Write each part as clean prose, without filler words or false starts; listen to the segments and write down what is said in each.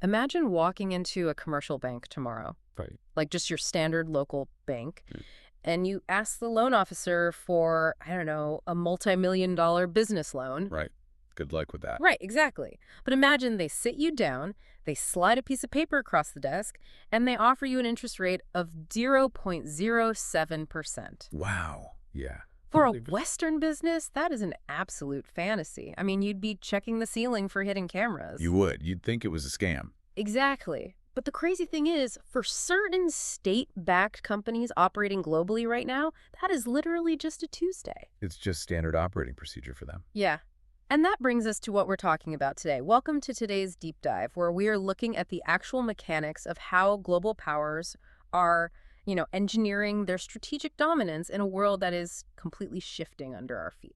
Imagine walking into a commercial bank tomorrow, Right. like just your standard local bank, Mm. and you ask the loan officer for, I don't know, a multi-million-dollar business loan. Right. Good luck with that. Right, exactly. But imagine they sit you down, they slide a piece of paper across the desk, and they offer you an interest rate of 0.07%. Wow. Yeah. For a Unbelievable. Western business, that is an absolute fantasy. I mean, you'd be checking the ceiling for hidden cameras. You would. You'd think it was a scam. Exactly. But the crazy thing is, for certain state-backed companies operating globally right now, that is literally just a Tuesday. It's just standard operating procedure for them. Yeah. And that brings us to what we're talking about today. Welcome to today's deep dive, where we are looking at the actual mechanics of how global powers are, engineering their strategic dominance in a world that is completely shifting under our feet.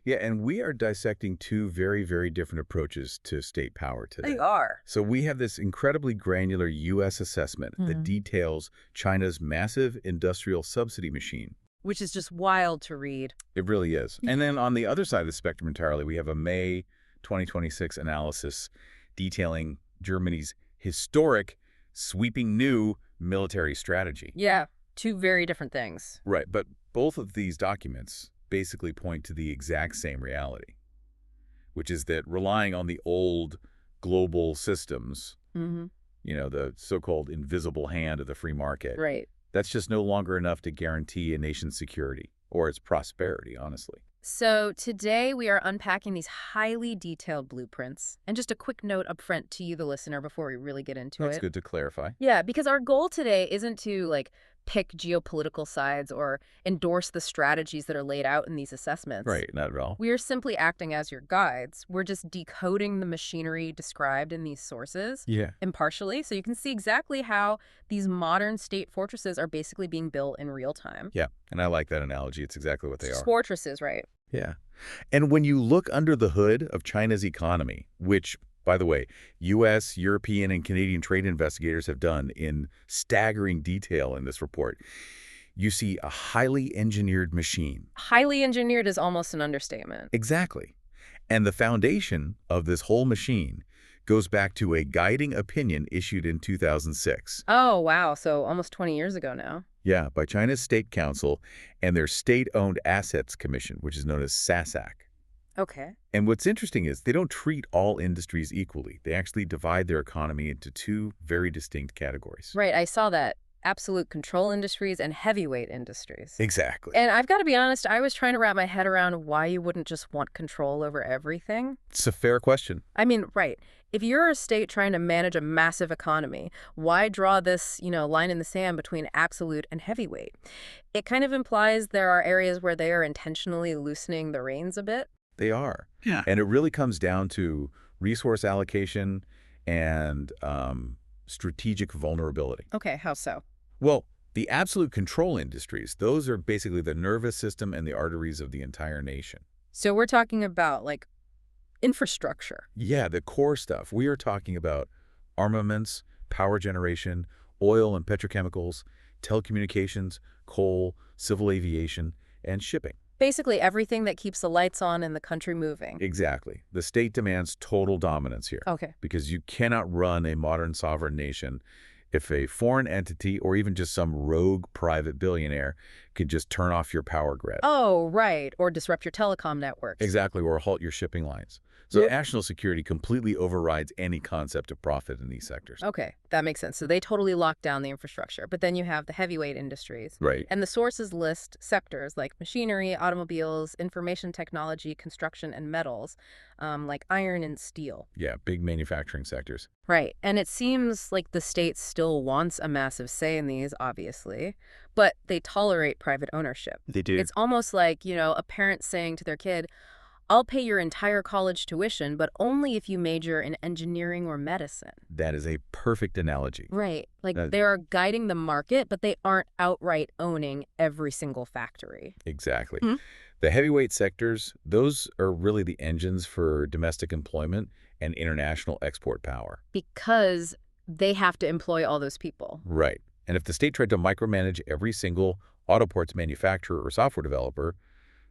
Yeah, and we are dissecting two very, very different approaches to state power today. They are. So we have this incredibly granular U.S. assessment that details China's massive industrial subsidy machine. Which is just wild to read. It really is. And then on the other side of the spectrum entirely, we have a May 2026 analysis detailing Germany's historic, sweeping new military strategy. Yeah, two very different things. Right, but both of these documents basically point to the exact same reality, which is that relying on the old global systems, the so-called invisible hand of the free market, Right. that's just no longer enough to guarantee a nation's security or its prosperity, honestly. So today we are unpacking these highly detailed blueprints. And just a quick note up front to you, the listener, before we really get into That's it. good to clarify. Yeah, because our goal today isn't to pick geopolitical sides or endorse the strategies that are laid out in these assessments. Right, not at all. We are simply acting as your guides. We're just decoding the machinery described in these sources Yeah. impartially, so you can see exactly how these modern state fortresses are basically being built in real time. Yeah, and I like that analogy. It's exactly what they are. Fortresses, right? Yeah. And when you look under the hood of China's economy, which, by the way, U.S., European, and Canadian trade investigators have done in staggering detail in this report, you see a highly engineered machine. Highly engineered is almost an understatement. Exactly. And the foundation of this whole machine goes back to a guiding opinion issued in 2006. Oh, wow. So almost 20 years ago now. Yeah, by China's State Council and their State-Owned Assets Commission, which is known as SASAC. Okay. And what's interesting is they don't treat all industries equally. They actually divide their economy into two very distinct categories. Right. I saw that. Absolute control industries and heavyweight industries. Exactly. And I've got to be honest, I was trying to wrap my head around why you wouldn't just want control over everything. It's a fair question. I mean, right. If you're a state trying to manage a massive economy, why draw this, line in the sand between absolute and heavyweight? It kind of implies there are areas where they are intentionally loosening the reins a bit. They are. Yeah. And it really comes down to resource allocation and strategic vulnerability. Okay, how so? Well, the absolute control industries, those are basically the nervous system and the arteries of the entire nation. So we're talking about, infrastructure. Yeah, the core stuff. We are talking about armaments, power generation, oil and petrochemicals, telecommunications, coal, civil aviation, and shipping. Basically everything that keeps the lights on and the country moving. Exactly. The state demands total dominance here. Okay. Because you cannot run a modern sovereign nation if a foreign entity or even just some rogue private billionaire could just turn off your power grid. Oh, right. Or disrupt your telecom networks. Exactly, or halt your shipping lines. So Yep. national security completely overrides any concept of profit in these sectors. Okay, that makes sense. So they totally lock down the infrastructure. But then you have the heavyweight industries. Right. And the sources list sectors like machinery, automobiles, information technology, construction, and metals, like iron and steel. Yeah, big manufacturing sectors. Right. And it seems like the state still wants a massive say in these, obviously, but they tolerate private ownership. They do. It's almost like, a parent saying to their kid, I'll pay your entire college tuition, but only if you major in engineering or medicine. That is a perfect analogy. Right. Like That- they are guiding the market, but they aren't outright owning every single factory. Exactly. Hmm. The heavyweight sectors, those are really the engines for domestic employment and international export power. Because they have to employ all those people. Right. And if the state tried to micromanage every single auto parts manufacturer or software developer,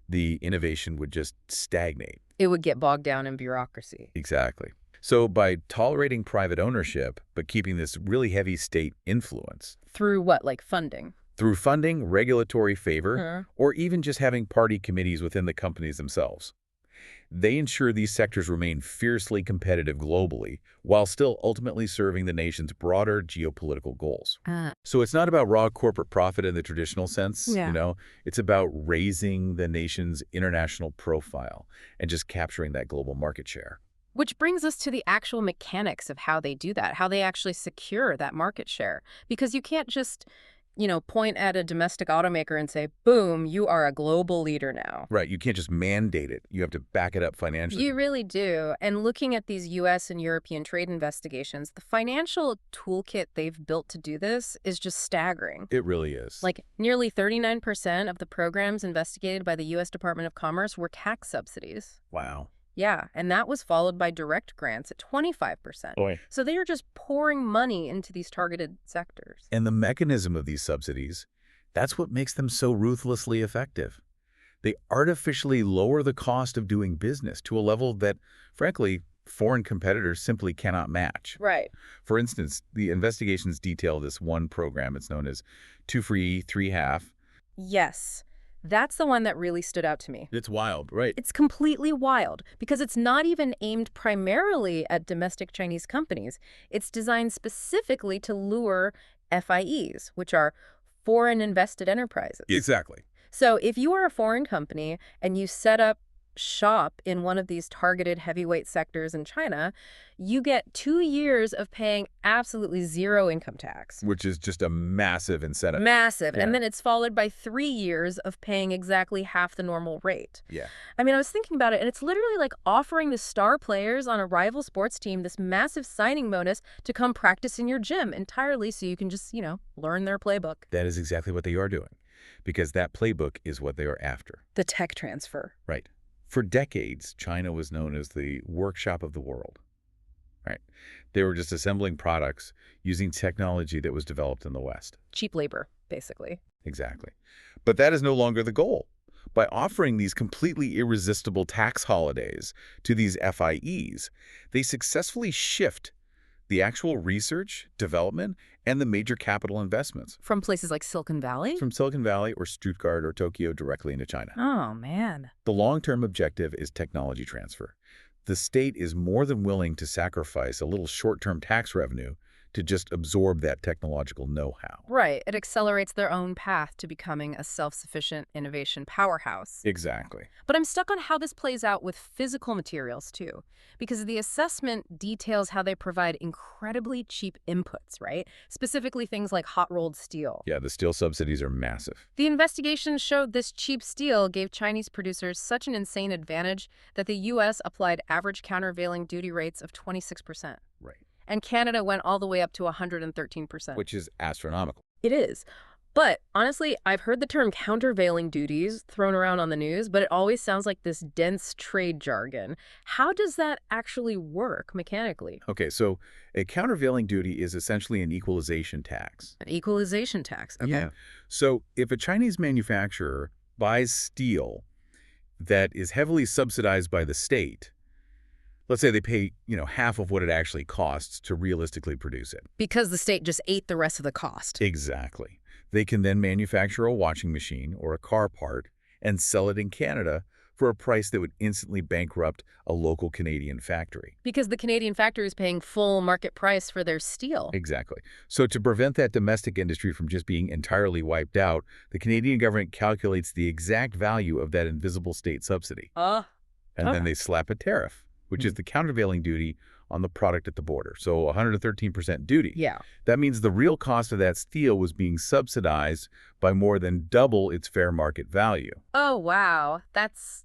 the innovation would just stagnate. It would get bogged down in bureaucracy. Exactly. So by tolerating private ownership, but keeping this really heavy state influence, Through what, like funding? through funding, regulatory favor, Huh? or even just having party committees within the companies themselves. They ensure these sectors remain fiercely competitive globally, while still ultimately serving the nation's broader geopolitical goals. Ah. So it's not about raw corporate profit in the traditional sense, Yeah. it's about raising the nation's international profile and just capturing that global market share. Which brings us to the actual mechanics of how they do that, how they actually secure that market share. Because you can't just, point at a domestic automaker and say, boom, you are a global leader now. Right, you can't just mandate it. You have to back it up financially. You really do. And looking at these US and European trade investigations, the financial toolkit they've built to do this is just staggering. It really is. Like nearly 39% of the programs investigated by the US Department of Commerce were tax subsidies. Wow. Yeah, and that was followed by direct grants at 25%. Boy. So they are just pouring money into these targeted sectors. And the mechanism of these subsidies, that's what makes them so ruthlessly effective. They artificially lower the cost of doing business to a level that, frankly, foreign competitors simply cannot match. Right. For instance, the investigations detail this one program. It's known as two free, three half. Yes, that's the one that really stood out to me. It's wild, right? It's completely wild because it's not even aimed primarily at domestic Chinese companies. It's designed specifically to lure FIEs, which are foreign invested enterprises. Exactly. So if you are a foreign company and you set up shop in one of these targeted heavyweight sectors in China, you get 2 years of paying absolutely zero income tax. Which is just a massive incentive. Massive. Yeah. And then it's followed by 3 years of paying exactly half the normal rate. Yeah. I mean, I was thinking about it, and it's literally like offering the star players on a rival sports team this massive signing bonus to come practice in your gym entirely so you can just, learn their playbook. That is exactly what they are doing, because that playbook is what they are after. The tech transfer. Right. For decades, China was known as the workshop of the world. Right. They were just assembling products using technology that was developed in the West. Cheap labor, basically. Exactly. But that is no longer the goal. By offering these completely irresistible tax holidays to these FIEs, they successfully shift the actual research, development, and the major capital investments From places like Silicon Valley? from Silicon Valley or Stuttgart or Tokyo directly into China. Oh, man. The long-term objective is technology transfer. The state is more than willing to sacrifice a little short-term tax revenue to just absorb that technological know-how. Right. It accelerates their own path to becoming a self-sufficient innovation powerhouse. Exactly. But I'm stuck on how this plays out with physical materials, too, because the assessment details how they provide incredibly cheap inputs, right? Specifically things like hot-rolled steel. Yeah, the steel subsidies are massive. The investigation showed this cheap steel gave Chinese producers such an insane advantage that the U.S. applied average countervailing duty rates of 26%. Right. And Canada went all the way up to 113%. Which is astronomical. It is. But honestly, I've heard the term countervailing duties thrown around on the news, but it always sounds like this dense trade jargon. How does that actually work mechanically? Okay, so a countervailing duty is essentially an equalization tax. An equalization tax. Okay. Yeah. So if a Chinese manufacturer buys steel that is heavily subsidized by the state, let's say they pay, half of what it actually costs to realistically produce it. Because the state just ate the rest of the cost. Exactly. They can then manufacture a washing machine or a car part and sell it in Canada for a price that would instantly bankrupt a local Canadian factory. Because the Canadian factory is paying full market price for their steel. Exactly. So to prevent that domestic industry from just being entirely wiped out, the Canadian government calculates the exact value of that invisible state subsidy. And then okay. they slap a tariff, which is the countervailing duty on the product at the border. So 113% duty. Yeah. That means the real cost of that steel was being subsidized by more than double its fair market value. Oh, wow. That's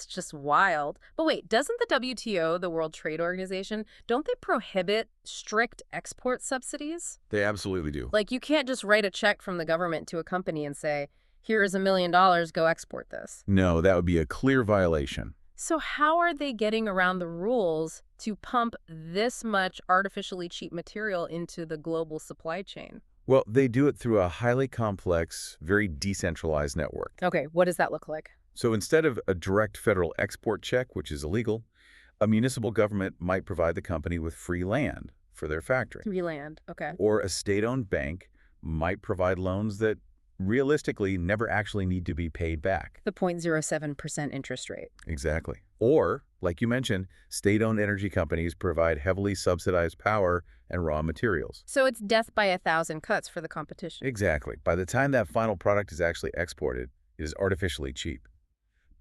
just wild. But wait, doesn't the WTO, the World Trade Organization, don't they prohibit strict export subsidies? They absolutely do. Like, you can't just write a check from the government to a company and say, here is $1 million, go export this. No, that would be a clear violation. So how are they getting around the rules to pump this much artificially cheap material into the global supply chain? Well, they do it through a highly complex, very decentralized network. Okay, what does that look like? So instead of a direct federal export check, which is illegal, A municipal government might provide the company with free land for their factory. Free land. Okay. Or a state-owned bank might provide loans that realistically never actually need to be paid back. The 0.07% interest rate. Exactly. Or, like you mentioned, state-owned energy companies provide heavily subsidized power and raw materials. So it's death by 1,000 cuts for the competition. Exactly. By the time that final product is actually exported, it is artificially cheap.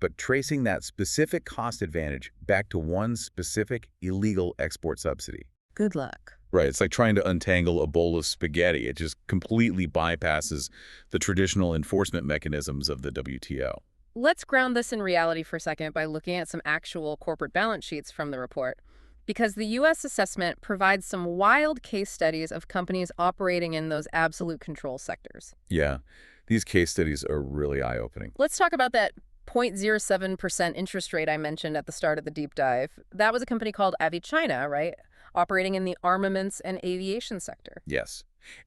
But tracing that specific cost advantage back to one specific illegal export subsidy. Good luck. Right. It's like trying to untangle a bowl of spaghetti. It just completely bypasses the traditional enforcement mechanisms of the WTO. Let's ground this in reality for a second by looking at some actual corporate balance sheets from the report. Because the U.S. assessment provides some wild case studies of companies operating in those absolute control sectors. Yeah, these case studies are really eye-opening. Let's talk about that 0.07% interest rate I mentioned at the start of the deep dive. That was a company called Avichina, right? Operating in the armaments and aviation sector. Yes.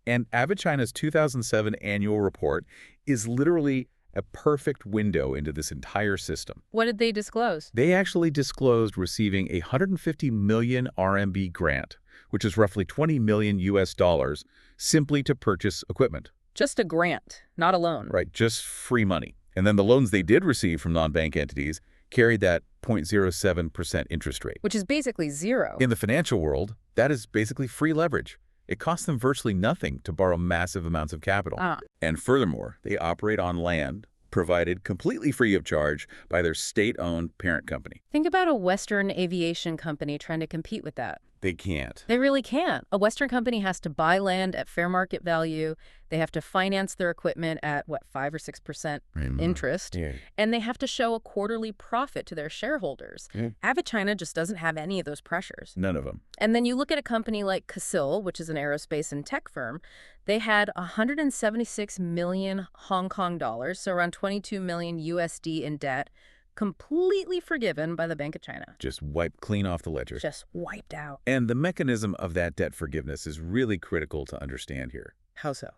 And Avichina's 2007 annual report is literally a perfect window into this entire system. What did they disclose? They actually disclosed receiving a 150 million RMB grant, which is roughly 20 million US dollars, simply to purchase equipment. Just a grant, not a loan. Right, just free money. And then the loans they did receive from non-bank entities carried that 0.07% interest rate. Which is basically zero. In the financial world, that is basically free leverage. It costs them virtually nothing to borrow massive amounts of capital. And furthermore, they operate on land provided completely free of charge by their state-owned parent company. Think about a Western aviation company trying to compete with that. They can't. They really can't. A Western company has to buy land at fair market value. They have to finance their equipment at, 5 or 6% interest. Yeah. And they have to show a quarterly profit to their shareholders. Yeah. Avichina just doesn't have any of those pressures. None of them. And then you look at a company like CACIL, which is an aerospace and tech firm. They had 176 million Hong Kong dollars, so around 22 million USD in debt, completely forgiven by the Bank of China. Just wiped clean off the ledger. Just wiped out. And the mechanism of that debt forgiveness is really critical to understand here. How so?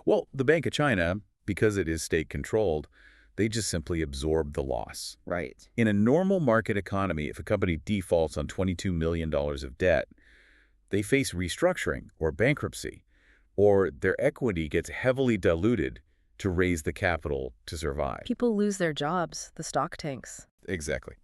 Well, the Bank of China, because it is state-controlled, they just simply absorb the loss. Right. In a normal market economy, if a company defaults on $22 million of debt, they face restructuring or bankruptcy, or their equity gets heavily diluted to raise the capital to survive. People lose their jobs. The stock tanks. Exactly.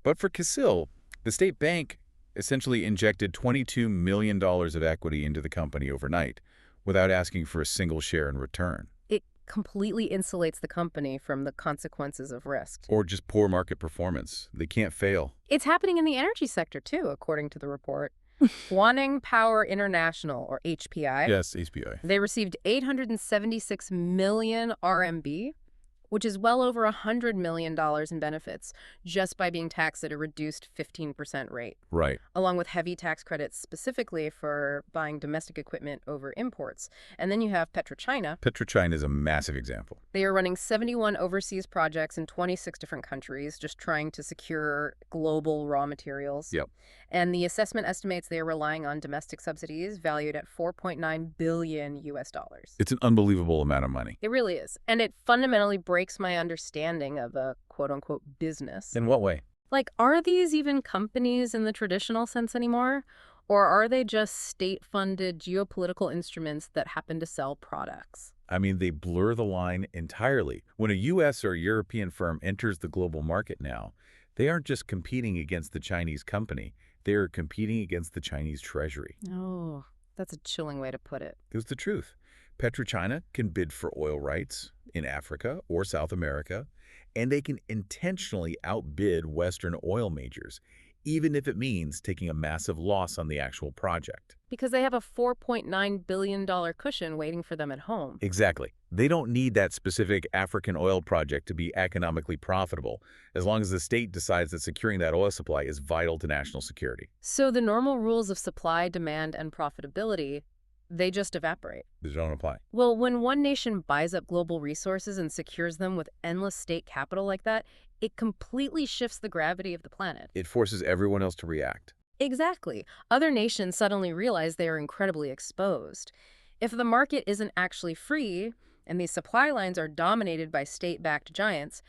But for CACIL, the state bank essentially injected $22 million of equity into the company overnight without asking for a single share in return. It completely insulates the company from the consequences of risk. Or just poor market performance. They can't fail. It's happening in the energy sector, too, according to the report. Huaning Power International, or HPI. Yes, HPI. They received 876 million RMB, which is well over $100 million in benefits, just by being taxed at a reduced 15% rate. Right. Along with heavy tax credits specifically for buying domestic equipment over imports. And then you have PetroChina. PetroChina is a massive example. They are running 71 overseas projects in 26 different countries, just trying to secure global raw materials. Yep. And the assessment estimates they are relying on domestic subsidies valued at 4.9 billion US dollars. It's an unbelievable amount of money. It really is. And it fundamentally breaks my understanding of a quote-unquote business. In what way? Like, are these even companies in the traditional sense anymore? Or are they just state-funded geopolitical instruments that happen to sell products? I mean, they blur the line entirely. When a U.S. or European firm enters the global market now, they aren't just competing against the Chinese company. They are competing against the Chinese treasury. Oh, that's a chilling way to put it. It's the truth. PetroChina can bid for oil rights in Africa or South America, and they can intentionally outbid Western oil majors, even if it means taking a massive loss on the actual project. Because they have a $4.9 billion cushion waiting for them at home. Exactly. They don't need that specific African oil project to be economically profitable, as long as the state decides that securing that oil supply is vital to national security. So the normal rules of supply, demand, and profitability, they just evaporate. They don't apply. Well, when one nation buys up global resources and secures them with endless state capital like that, it completely shifts the gravity of the planet. It forces everyone else to react. Exactly. Other nations suddenly realize they are incredibly exposed. If the market isn't actually free, and these supply lines are dominated by state-backed giants,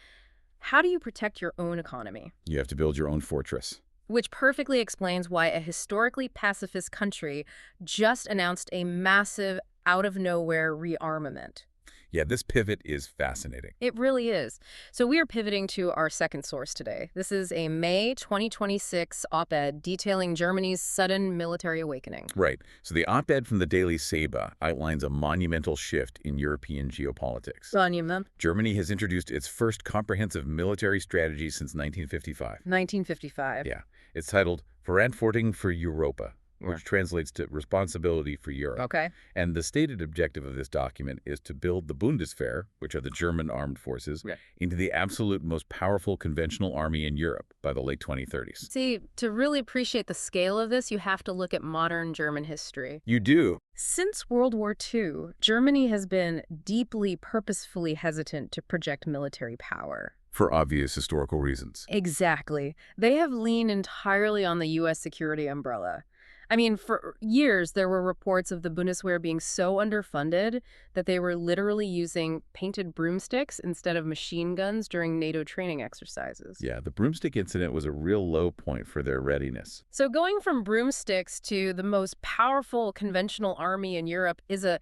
how do you protect your own economy? You have to build your own fortress. which perfectly explains why a historically pacifist country just announced a massive, out-of-nowhere rearmament. Yeah, this pivot is fascinating. It really is. So we are pivoting to our second source today. This is a May 2026 op-ed detailing Germany's sudden military awakening. Right. So the op-ed from the Daily Seba outlines a monumental shift in European geopolitics. Monument. Germany has introduced its first comprehensive military strategy since 1955. 1955. Yeah. It's titled Verantwortung für Europa, Yeah. which translates to Responsibility for Europe. Okay. And the stated objective of this document is to build the Bundeswehr, which are the German armed forces, Yeah. into the absolute most powerful conventional army in Europe by the late 2030s. See, to really appreciate the scale of this, you have to look at modern German history. You do. Since World War II, Germany has been deeply, purposefully hesitant to project military power. For obvious historical reasons. Exactly. They have leaned entirely on the U.S. security umbrella. I mean, for years, there were reports of the Bundeswehr being so underfunded that they were literally using painted broomsticks instead of machine guns during NATO training exercises. Yeah, the broomstick incident was a real low point for their readiness. So going from broomsticks to the most powerful conventional army in Europe is a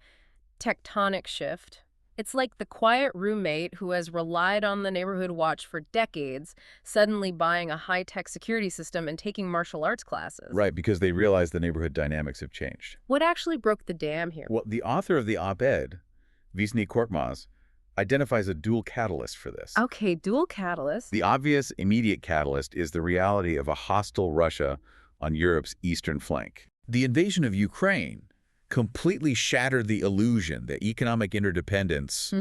tectonic shift. It's like the quiet roommate who has relied on the neighborhood watch for decades, suddenly buying a high-tech security system and taking martial arts classes. Right, because they realized the neighborhood dynamics have changed. What actually broke the dam here? Well, the author of the op-ed, Wisny Korkmaz, identifies a dual catalyst for this. Okay, dual catalyst. The obvious immediate catalyst is the reality of a hostile Russia on Europe's eastern flank. The invasion of Ukraine completely shattered the illusion that economic interdependence,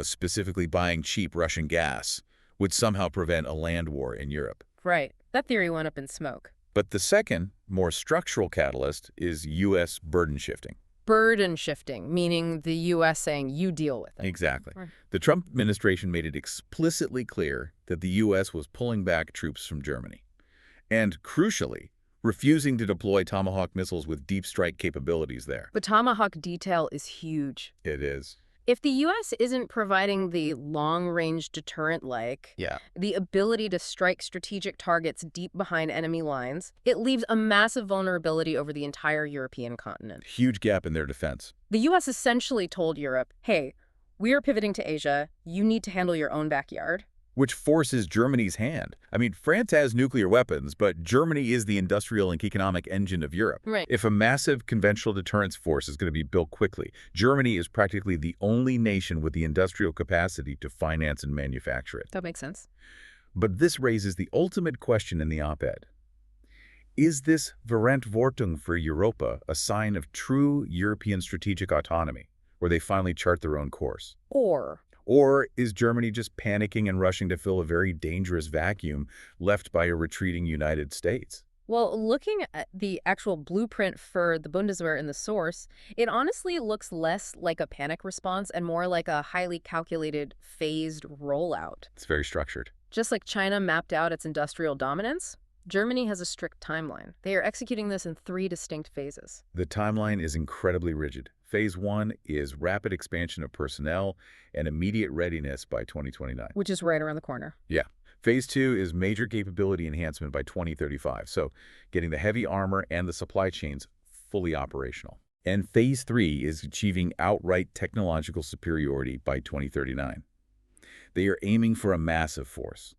specifically buying cheap Russian gas, would somehow prevent a land war in Europe. Right. That theory went up in smoke. But the second, more structural catalyst is U.S. burden shifting. Burden shifting, meaning the U.S. saying, you deal with it. Exactly. Right. The Trump administration made it explicitly clear that the U.S. was pulling back troops from Germany. And crucially, refusing to deploy Tomahawk missiles with deep strike capabilities there. But Tomahawk detail is huge. It is. If the U.S. isn't providing the long-range deterrent the ability to strike strategic targets deep behind enemy lines, it leaves a massive vulnerability over the entire European continent. Huge gap in their defense. The U.S. essentially told Europe, hey, we are pivoting to Asia. You need to handle your own backyard. Which forces Germany's hand. I mean, France has nuclear weapons, but Germany is the industrial and economic engine of Europe. Right. If a massive conventional deterrence force is going to be built quickly, Germany is practically the only nation with the industrial capacity to finance and manufacture it. That makes sense. But this raises the ultimate question in the op-ed. Is this Verantwortung für Europa a sign of true European strategic autonomy, where they finally chart their own course? Or is Germany just panicking and rushing to fill a very dangerous vacuum left by a retreating United States? Well, looking at the actual blueprint for the Bundeswehr in the source, it honestly looks less like a panic response and more like a highly calculated, phased rollout. It's very structured. Just like China mapped out its industrial dominance, Germany has a strict timeline. They are executing this in 3 distinct phases. The timeline is incredibly rigid. Phase 1 is rapid expansion of personnel and immediate readiness by 2029. Which is right around the corner. Yeah. Phase 2 is major capability enhancement by 2035, so getting the heavy armor and the supply chains fully operational. And Phase 3 is achieving outright technological superiority by 2039. They are aiming for a massive force.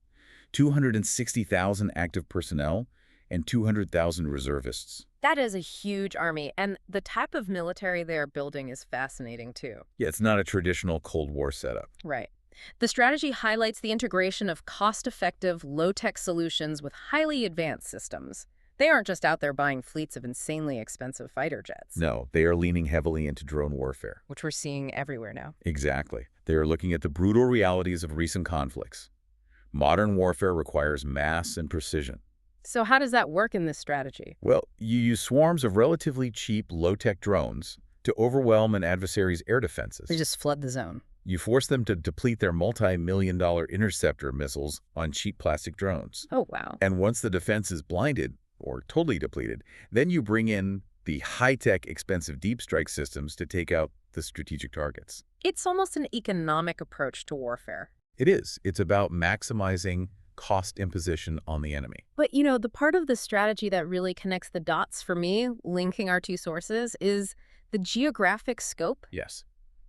260,000 active personnel and 200,000 reservists. That is a huge army, and the type of military they are building is fascinating too. Yeah, it's not a traditional Cold War setup. Right. The strategy highlights the integration of cost-effective, low-tech solutions with highly advanced systems. They aren't just out there buying fleets of insanely expensive fighter jets. No, they are leaning heavily into drone warfare. Which we're seeing everywhere now. Exactly. They are looking at the brutal realities of recent conflicts. Modern warfare requires mass and precision. So how does that work in this strategy? Well, you use swarms of relatively cheap, low-tech drones to overwhelm an adversary's air defenses. They just flood the zone. You force them to deplete their multi-million-dollar interceptor missiles on cheap plastic drones. Oh, wow. And once the defense is blinded, or totally depleted, then you bring in the high-tech, expensive deep strike systems to take out the strategic targets. It's almost an economic approach to warfare. It is. It's about maximizing cost imposition on the enemy. But, the part of the strategy that really connects the dots for me, linking our two sources, is the geographic scope. Yes.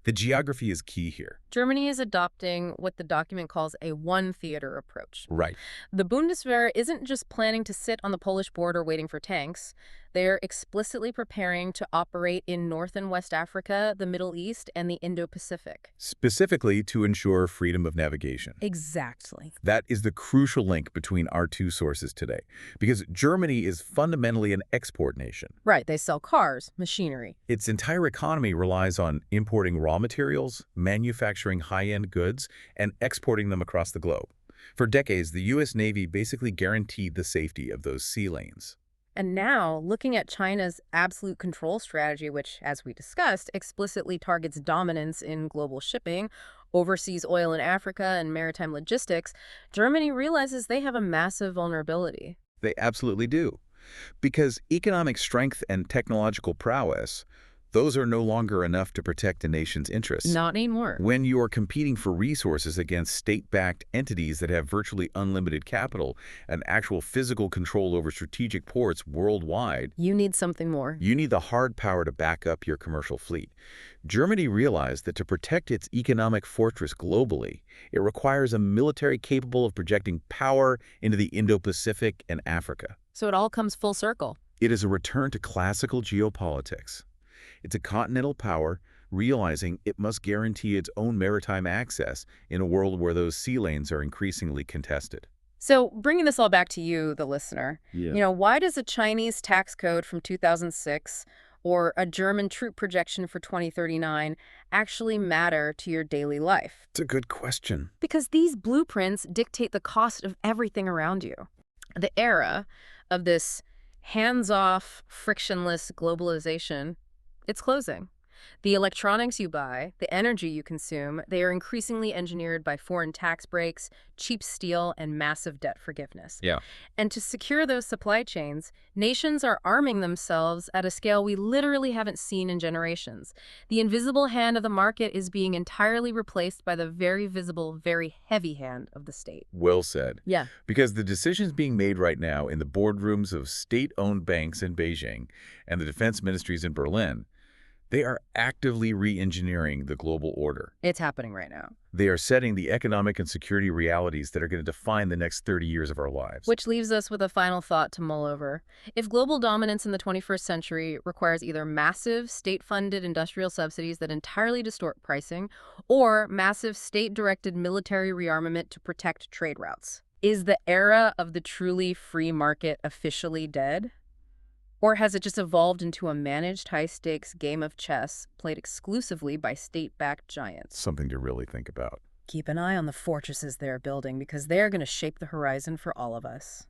The geography is key here. Germany is adopting what the document calls a one-theater approach. Right. The Bundeswehr isn't just planning to sit on the Polish border waiting for tanks. They're explicitly preparing to operate in North and West Africa, the Middle East, and the Indo-Pacific. Specifically to ensure freedom of navigation. Exactly. That is the crucial link between our two sources today, because Germany is fundamentally an export nation. Right, they sell cars, machinery. Its entire economy relies on importing raw materials, manufacturing high-end goods, and exporting them across the globe. For decades, the U.S. Navy basically guaranteed the safety of those sea lanes. And now, looking at China's absolute control strategy, which, as we discussed, explicitly targets dominance in global shipping, overseas oil in Africa, and maritime logistics, Germany realizes they have a massive vulnerability. They absolutely do. Because economic strength and technological prowess, those are no longer enough to protect a nation's interests. Not anymore. When you are competing for resources against state-backed entities that have virtually unlimited capital and actual physical control over strategic ports worldwide, You need something more. you need the hard power to back up your commercial fleet. Germany realized that to protect its economic fortress globally, it requires a military capable of projecting power into the Indo-Pacific and Africa. So it all comes full circle. It is a return to classical geopolitics. It's a continental power realizing it must guarantee its own maritime access in a world where those sea lanes are increasingly contested. So bringing this all back to you, the listener, why does a Chinese tax code from 2006 or a German troop projection for 2039 actually matter to your daily life? It's a good question. Because these blueprints dictate the cost of everything around you. The era of this hands-off, frictionless globalization, it's closing. The electronics you buy, the energy you consume, they are increasingly engineered by foreign tax breaks, cheap steel, and massive debt forgiveness. Yeah. And to secure those supply chains, nations are arming themselves at a scale we literally haven't seen in generations. The invisible hand of the market is being entirely replaced by the very visible, very heavy hand of the state. Well said. Yeah. Because the decisions being made right now in the boardrooms of state-owned banks in Beijing and the defense ministries in Berlin, they are actively re-engineering the global order. It's happening right now. They are setting the economic and security realities that are going to define the next 30 years of our lives. Which leaves us with a final thought to mull over. If global dominance in the 21st century requires either massive state-funded industrial subsidies that entirely distort pricing or massive state-directed military rearmament to protect trade routes, is the era of the truly free market officially dead? Or has it just evolved into a managed high-stakes game of chess played exclusively by state-backed giants? Something to really think about. Keep an eye on the fortresses they're building because they're going to shape the horizon for all of us.